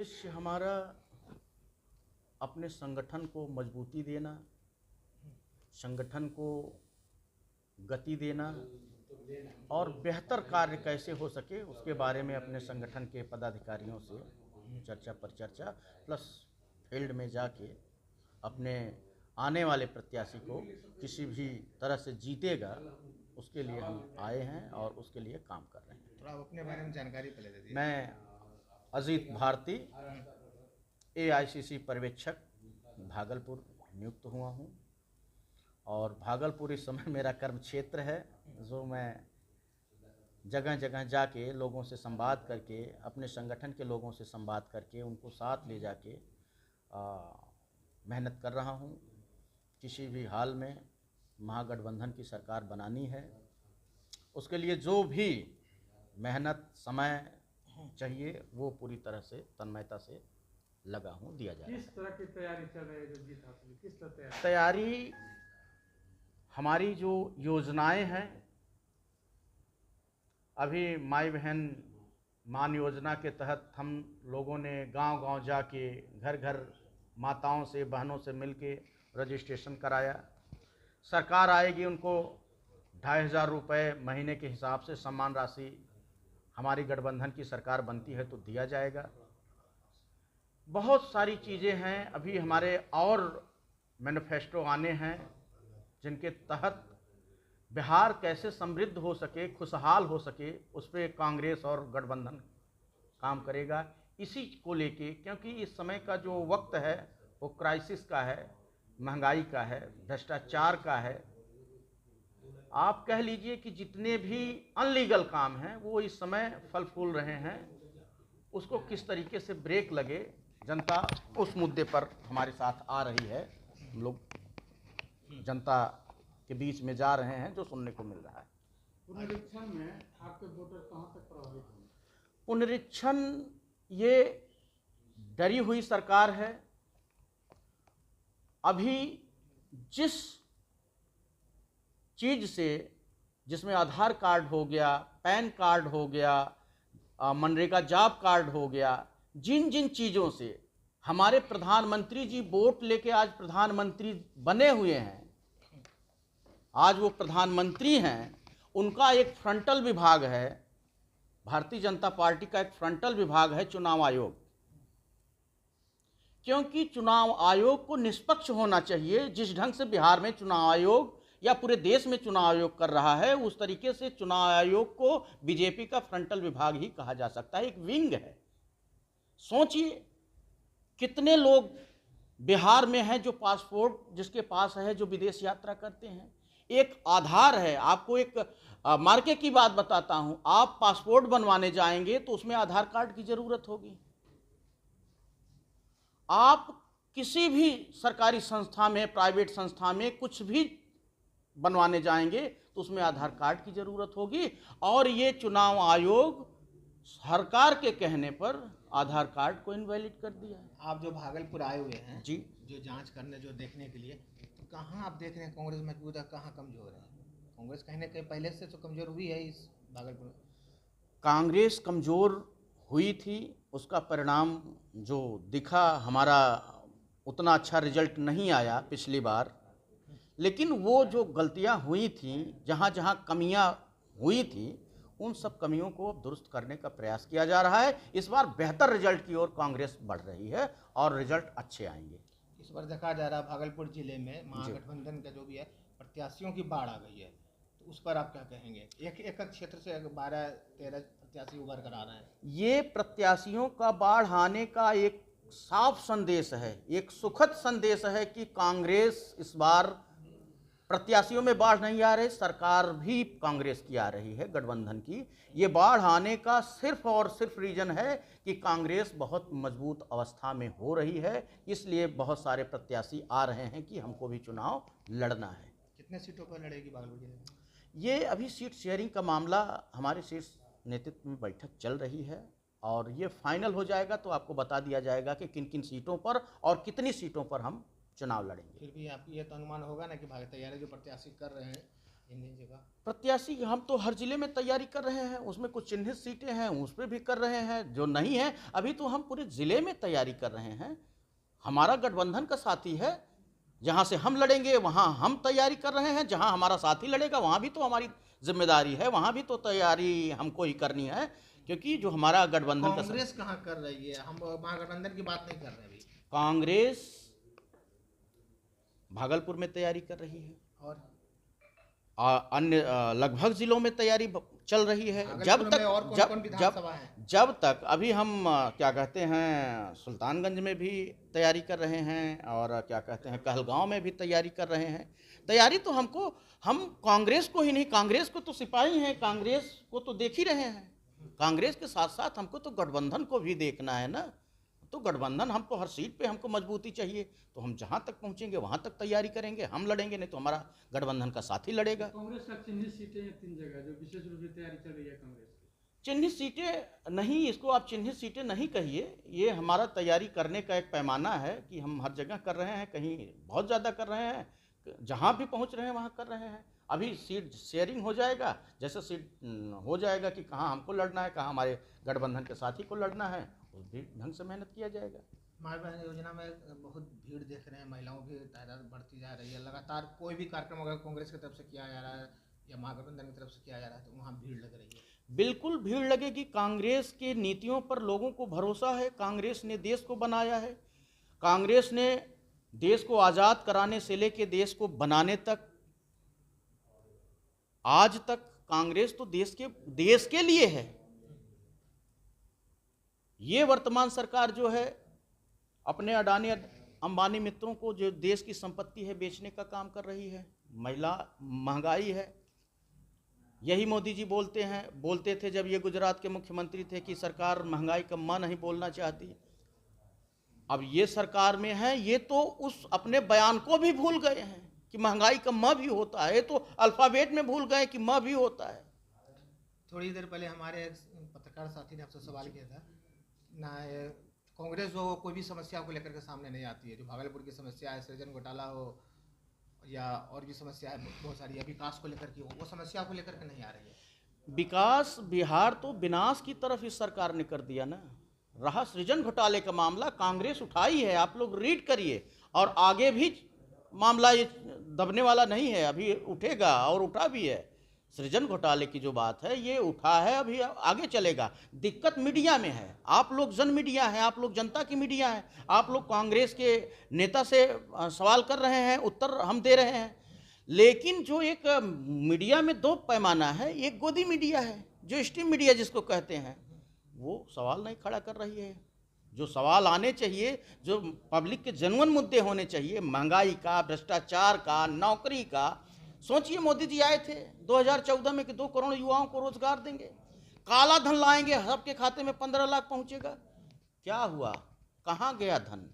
उद्देश्य हमारा अपने संगठन को मजबूती देना, संगठन को गति देना और बेहतर कार्य कैसे हो सके उसके बारे में अपने संगठन के पदाधिकारियों से चर्चा पर चर्चा, प्लस फील्ड में जाके अपने आने वाले प्रत्याशी को किसी भी तरह से जीतेगा उसके लिए हम आए हैं और उसके लिए काम कर रहे हैं। थोड़ा अपने बारे में जानकारी पहले दे दीजिए। मैं अजीत भारती AICC पर्यवेक्षक भागलपुर नियुक्त हुआ हूँ और भागलपुर इस समय मेरा कर्म क्षेत्र है, जो मैं जगह जगह जाके लोगों से संवाद करके, अपने संगठन के लोगों से संवाद करके उनको साथ ले जाके मेहनत कर रहा हूँ। किसी भी हाल में महागठबंधन की सरकार बनानी है, उसके लिए जो भी मेहनत समय चाहिए वो पूरी तरह से तन्मयता से लगा हूँ, दिया जाए। किस तरह की तैयारी चल रही है जो जीत हासिल, किस तरह तैयारी हमारी जो योजनाएं हैं, अभी माई बहन मान योजना के तहत हम लोगों ने गांव-गांव जाके घर घर माताओं से बहनों से मिलके रजिस्ट्रेशन कराया। सरकार आएगी, उनको 2500 रुपये महीने के हिसाब से सम्मान राशि हमारी गठबंधन की सरकार बनती है तो दिया जाएगा। बहुत सारी चीज़ें हैं, अभी हमारे और मैनिफेस्टो आने हैं जिनके तहत बिहार कैसे समृद्ध हो सके, खुशहाल हो सके, उस पर कांग्रेस और गठबंधन काम करेगा। इसी को लेके, क्योंकि इस समय का जो वक्त है वो क्राइसिस का है, महंगाई का है, भ्रष्टाचार का है। आप कह लीजिए कि जितने भी अनलीगल काम हैं वो इस समय फल फूल रहे हैं, उसको किस तरीके से ब्रेक लगे, जनता उस मुद्दे पर हमारे साथ आ रही है। हम लोग जनता के बीच में जा रहे हैं, जो सुनने को मिल रहा है। पुनरीक्षण में आपके वोटर कहां तक प्रभावित होंगे? पुनरीक्षण ये डरी हुई सरकार है। अभी जिस चीज़ से, जिसमें आधार कार्ड हो गया, पैन कार्ड हो गया, मनरेगा जॉब कार्ड हो गया, जिन जिन चीज़ों से हमारे प्रधानमंत्री जी वोट लेके आज प्रधानमंत्री बने हुए हैं, आज वो प्रधानमंत्री हैं, उनका एक फ्रंटल विभाग है, भारतीय जनता पार्टी का एक फ्रंटल विभाग है चुनाव आयोग। क्योंकि चुनाव आयोग को निष्पक्ष होना चाहिए। जिस ढंग से बिहार में चुनाव आयोग या पूरे देश में चुनाव आयोग कर रहा है, उस तरीके से चुनाव आयोग को बीजेपी का फ्रंटल विभाग ही कहा जा सकता है, एक विंग है। सोचिए कितने लोग बिहार में हैं जो पासपोर्ट जिसके पास है, जो विदेश यात्रा करते हैं। एक आधार है, आपको एक मार्के की बात बताता हूं, आप पासपोर्ट बनवाने जाएंगे तो उसमें आधार कार्ड की जरूरत होगी। आप किसी भी सरकारी संस्था में, प्राइवेट संस्था में कुछ भी बनवाने जाएंगे तो उसमें आधार कार्ड की जरूरत होगी। और ये चुनाव आयोग सरकार के कहने पर आधार कार्ड को इनवैलिड कर दिया है। आप जो भागलपुर आए हुए हैं जी, जो जांच करने, जो देखने के लिए, तो कहाँ आप देख रहे हैं कांग्रेस मजबूत है, कहाँ कमजोर है? कांग्रेस कहीं ना कहीं पहले से तो कमजोर हुई है इस भागलपुर में। कांग्रेस कमज़ोर हुई थी, उसका परिणाम जो दिखा, हमारा उतना अच्छा रिजल्ट नहीं आया पिछली बार। लेकिन वो जो गलतियां हुई थी, जहां जहां कमियां हुई थी, उन सब कमियों को अब दुरुस्त करने का प्रयास किया जा रहा है। इस बार बेहतर रिजल्ट की ओर कांग्रेस बढ़ रही है और रिजल्ट अच्छे आएंगे। इस बार देखा जा रहा है भागलपुर जिले में महागठबंधन का जो भी है, प्रत्याशियों की बाढ़ आ गई है, तो उस पर आप क्या कहेंगे? एक एक क्षेत्र से 12-13 प्रत्याशी उभर कर आ रहे हैं। ये प्रत्याशियों का बाढ़ आने का एक साफ संदेश है, एक सुखद संदेश है कि कांग्रेस इस बार, प्रत्याशियों में बाढ़ नहीं आ रही, सरकार भी कांग्रेस की आ रही है, गठबंधन की। ये बाढ़ आने का सिर्फ और सिर्फ रीजन है कि कांग्रेस बहुत मजबूत अवस्था में हो रही है, इसलिए बहुत सारे प्रत्याशी आ रहे हैं कि हमको भी चुनाव लड़ना है। कितने सीटों पर लड़ेगी भागलपुर जिले में? ये अभी सीट शेयरिंग का मामला हमारे शीर्ष नेतृत्व में बैठक चल रही है और ये फाइनल हो जाएगा तो आपको बता दिया जाएगा कि किन किन सीटों पर और कितनी सीटों पर हम चुनाव लड़ेंगे। फिर भी आप ये तो अनुमान होगा ना कि तैयारी जो प्रत्याशी कर रहे हैं इन जगह प्रत्याशी हम तो हर जिले में तैयारी कर रहे हैं, उसमें कुछ चिन्हित सीटें हैं उस पर भी कर रहे हैं, जो नहीं है अभी तो हम पूरे जिले में तैयारी कर रहे हैं। हमारा गठबंधन का साथी है, जहां से हम लड़ेंगे वहां हम तैयारी कर रहे हैं, जहां हमारा साथी लड़ेगा वहां भी तो हमारी जिम्मेदारी है, वहां भी तो तैयारी हमको ही करनी है, क्योंकि जो हमारा गठबंधन का कांग्रेस कहाँ कर रही है? हम महागठबंधन की बात नहीं कर रहे अभी। कांग्रेस भागलपुर में तैयारी कर रही है और अन्य लगभग जिलों में तैयारी चल रही है। जब भागलपुर तक में और कौन-कौन विधानसभा है? जब तक अभी हम क्या कहते हैं सुल्तानगंज में भी तैयारी कर रहे हैं और क्या कहते हैं कहलगांव में भी तैयारी कर रहे हैं। तैयारी तो हम कांग्रेस को ही नहीं, कांग्रेस को तो सिपाही हैं, कांग्रेस को तो देख ही रहे हैं, कांग्रेस के साथ साथ हमको तो गठबंधन को भी देखना है ना। तो गठबंधन हमको हर सीट पे हमको मजबूती चाहिए, तो हम जहां तक पहुंचेंगे वहां तक तैयारी करेंगे, हम लड़ेंगे नहीं तो हमारा गठबंधन का साथी लड़ेगा। कांग्रेस का चिन्हित सीटें हैं 3 जगह जो विशेष रूप से तैयारी चल रही है कांग्रेस की। चिन्हित सीटें नहीं, इसको आप चिन्हित सीटें नहीं कहिए, ये हमारा तैयारी करने का एक पैमाना है कि हम हर जगह कर रहे हैं, कहीं बहुत ज़्यादा कर रहे हैं, जहाँ भी पहुँच रहे हैं वहाँ कर रहे हैं। अभी सीट शेयरिंग हो जाएगा, जैसे सीट हो जाएगा कि कहाँ हमको लड़ना है, कहाँ हमारे गठबंधन के साथी को लड़ना है, उस भी ढंग से मेहनत किया जाएगा। माँ बहन योजना में बहुत भीड़ देख रहे हैं, महिलाओं की तादाद बढ़ती जा रही है लगातार। कोई भी कार्यक्रम अगर कांग्रेस की तरफ से किया जा रहा है या महागठबंधन की तरफ से किया जा रहा है तो वहाँ भीड़ लग रही है। बिल्कुल भीड़ लगेगी। कांग्रेस के नीतियों पर लोगों को भरोसा है, कांग्रेस ने देश को बनाया है, कांग्रेस ने देश को आज़ाद कराने से लेकर देश को बनाने तक आज तक कांग्रेस तो देश के लिए है। ये वर्तमान सरकार जो है अपने अडानी अंबानी मित्रों को जो देश की संपत्ति है बेचने का काम कर रही है। महंगाई है, यही मोदी जी बोलते थे जब ये गुजरात के मुख्यमंत्री थे कि सरकार महंगाई का मां नहीं बोलना चाहती। अब ये सरकार में है, ये तो उस अपने बयान को भी भूल गए हैं कि महंगाई का मां भी होता है, तो अल्फाबेट में भूल गए कि मां भी होता है। थोड़ी देर पहले हमारे पत्रकार साथी ने आपसे सवाल किया था ना, कांग्रेस जो कोई भी समस्या को लेकर के सामने नहीं आती है, जो भागलपुर की समस्या है, सृजन घोटाला हो या और भी समस्या है बहुत सारी, या विकास को लेकर के हो, वो समस्या को लेकर के नहीं आ रही है। विकास बिहार तो विनाश की तरफ इस सरकार ने कर दिया ना। रहा सृजन घोटाले का मामला, कांग्रेस उठाई है, आप लोग रीड करिए, और आगे भी मामला ये दबने वाला नहीं है, अभी उठेगा और उठा भी है। सृजन घोटाले की जो बात है ये उठा है, अभी आगे चलेगा। दिक्कत मीडिया में है, आप लोग जन मीडिया है, आप लोग जनता की मीडिया है, आप लोग कांग्रेस के नेता से सवाल कर रहे हैं, उत्तर हम दे रहे हैं, लेकिन जो एक मीडिया में दो पैमाना है, एक गोदी मीडिया है जो स्ट्रीम मीडिया जिसको कहते हैं, वो सवाल नहीं खड़ा कर रही है। जो सवाल आने चाहिए, जो पब्लिक के जेन्युइन मुद्दे होने चाहिए, महंगाई का, भ्रष्टाचार का, नौकरी का। सोचिए मोदी जी आए थे 2014 में कि 2 करोड़ युवाओं को रोजगार देंगे, काला धन लाएंगे, सबके खाते में 15 लाख पहुंचेगा। क्या हुआ, कहाँ गया धन?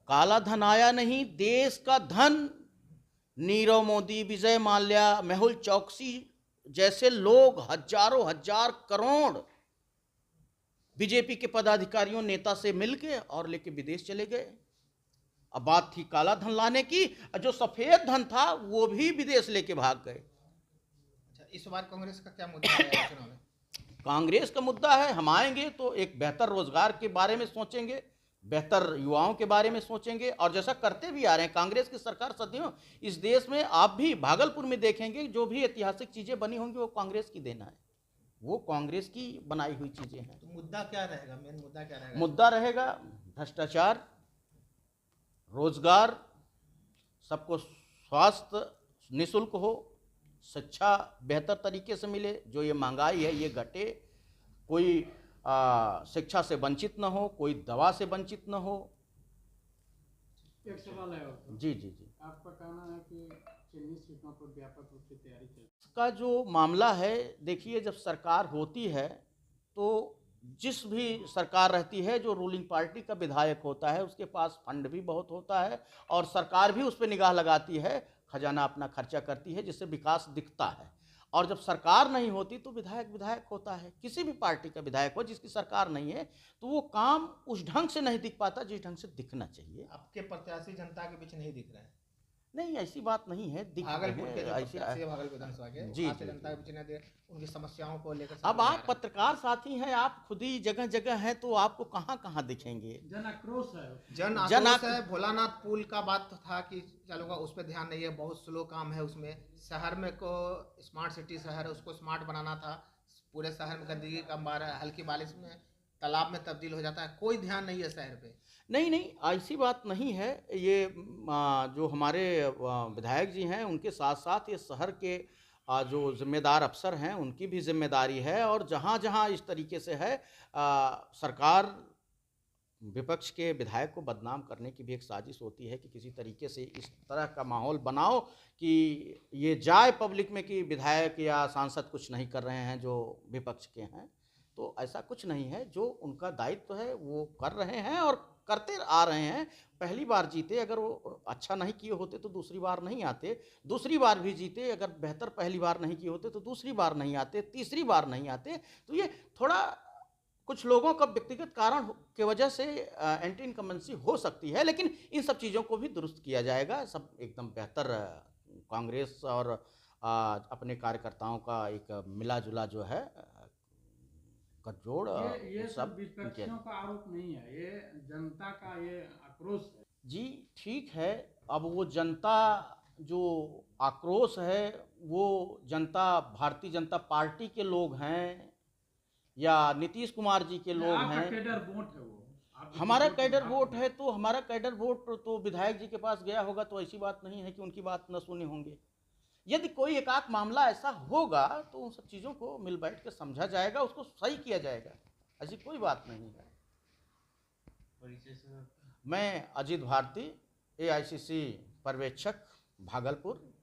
काला धन आया नहीं, देश का धन नीरव मोदी, विजय माल्या, मेहुल चौकसी जैसे लोग हजारों हजार करोड़ बीजेपी के पदाधिकारियों नेता से मिलके और लेके विदेश चले गए। अब बात थी काला धन लाने की, जो सफेद धन था वो भी विदेश लेके भाग गए। अच्छा, इस बार कांग्रेस का क्या मुद्दा है चुनाव में? कांग्रेस का मुद्दा है, हम आएंगे तो एक बेहतर रोजगार के बारे में सोचेंगे, बेहतर युवाओं के बारे में सोचेंगे, और जैसा करते भी आ रहे हैं कांग्रेस की सरकार सदियों इस देश में। आप भी भागलपुर में देखेंगे जो भी ऐतिहासिक चीजें बनी होंगी वो कांग्रेस की देना है, वो कांग्रेस की बनाई हुई चीजें हैं। तो मुद्दा क्या रहेगा, मेन मुद्दा क्या रहेगा? मुद्दा रहेगा भ्रष्टाचार, रोजगार, सबको स्वास्थ्य निःशुल्क हो, शिक्षा बेहतर तरीके से मिले, जो ये महंगाई है ये घटे, कोई शिक्षा से वंचित न हो, कोई दवा से वंचित न हो। एक सवाल है और जी जी जी, आपका कहना है कि चिन्हित सीटों पर व्यापक रूप से तैयारी चल रही है। इसका जो मामला है, देखिए जब सरकार होती है तो जिस भी सरकार रहती है, जो रूलिंग पार्टी का विधायक होता है उसके पास फंड भी बहुत होता है, और सरकार भी उस पर निगाह लगाती है, खजाना अपना खर्चा करती है, जिससे विकास दिखता है। और जब सरकार नहीं होती तो विधायक होता है, किसी भी पार्टी का विधायक हो, जिसकी सरकार नहीं है तो वो काम उस ढंग से नहीं दिख पाता जिस ढंग से दिखना चाहिए। आपके प्रत्याशी जनता के बीच नहीं दिख रहे हैं। नहीं, ऐसी बात नहीं है, दिख रहे भागलपुर के हैं जो ऐसी। प्रत्याशी है भागलपुर विधानसभा के, जी, भारतीय जी, जनता जी। पार्टी ने उनकी समस्याओं को लेकर अब सामने आ आप रहा है। पत्रकार साथी हैं, आप खुद ही जगह जगह हैं, तो आपको कहाँ कहाँ दिखेंगे। जन आक्रोश है। जन जन आक्रोश है। भोलानाथ पुल का बात था कि चलूंगा, उस पर ध्यान नहीं है, बहुत स्लो काम है उसमें। शहर में को स्मार्ट सिटी शहर है, उसको स्मार्ट बनाना था। पूरे शहर में गंदगी का अंबार है, हल्की बारिश में तालाब में तब्दील हो जाता है, कोई ध्यान नहीं है शहर पे। नहीं नहीं, ऐसी बात नहीं है। ये जो हमारे विधायक जी हैं, उनके साथ साथ ये शहर के जो जिम्मेदार अफसर हैं, उनकी भी जिम्मेदारी है। और जहाँ जहाँ इस तरीके से है, सरकार विपक्ष के विधायक को बदनाम करने की भी एक साजिश होती है कि किसी तरीके से इस तरह का माहौल बनाओ कि ये जाए पब्लिक में कि विधायक या सांसद कुछ नहीं कर रहे हैं जो विपक्ष के हैं। तो ऐसा कुछ नहीं है, जो उनका दायित्व है वो कर रहे हैं और करते आ रहे हैं। पहली बार जीते, अगर वो अच्छा नहीं किए होते तो दूसरी बार नहीं आते। दूसरी बार भी जीते, अगर बेहतर पहली बार नहीं किए होते तो दूसरी बार नहीं आते, तीसरी बार नहीं आते। तो ये थोड़ा कुछ लोगों का व्यक्तिगत कारण के वजह से एंटी इनकम्बेंसी हो सकती है, लेकिन इन सब चीज़ों को भी दुरुस्त किया जाएगा। सब एकदम बेहतर कांग्रेस और अपने कार्यकर्ताओं का एक मिला जुला जो है गठजोड़, ये सब सब विपक्षियों का आरोप नहीं है, ये जनता का ये आक्रोश है। जी ठीक है। अब वो जनता जो आक्रोश है, वो जनता भारतीय जनता पार्टी के लोग हैं या नीतीश कुमार जी के लोग आपका हैं। कैडर वोट है वो, आपको हमारा वोट कैडर आप- वोट है, तो हमारा कैडर वोट तो विधायक जी के पास गया होगा, तो ऐसी बात नहीं है कि उनकी बात न सुने होंगे। यदि कोई एकाक मामला ऐसा होगा तो उन सब चीज़ों को मिल बैठ के समझा जाएगा, उसको सही किया जाएगा। ऐसी कोई बात नहीं है। मैं अजीत भारती, AICC पर्यवेक्षक भागलपुर।